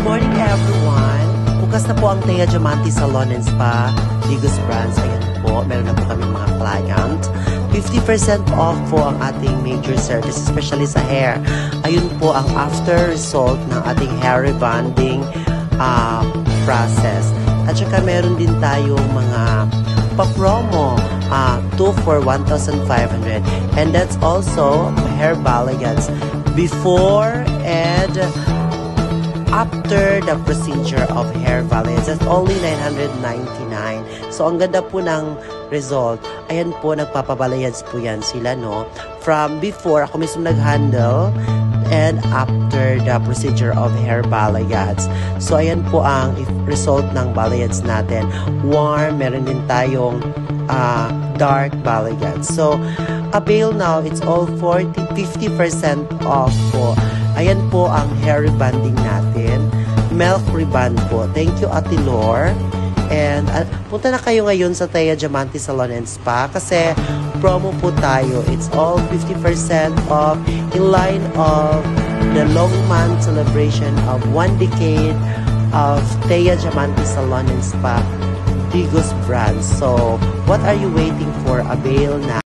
morning everyone! Bukas na po ang Thea Diamante Salon and Spa, Digos Brands. Ayan po, meron na po kami mga client. 50% off po ang ating major service, especially sa hair. Ayun po ang after result ng ating hair rebonding process. At saka meron din tayong mga pa-promo, 2 for 1,500. And that's also hair balayage before and after the procedure of hair balayage. That's only 999. So, ang ganda po ng result. Ayan po, nagpapabalayage po yan sila, no? From before, ako mismo nag-handle, and after the procedure of hair balayage. So, ayan po ang result ng balayage natin. Warm, meron din tayong dark balayage. So, avail now, it's all 50% off po. Ayan po ang hair rebonding natin. Milk rebond po. Thank you, Ate Lore. And punta na kayo ngayon sa Thea Diamante Salon and Spa kasi promo po tayo. It's all 50% off in line of the long month celebration of 1 decade of Thea Diamante Salon and Spa, Digos Brands. So, what are you waiting for? Avail na.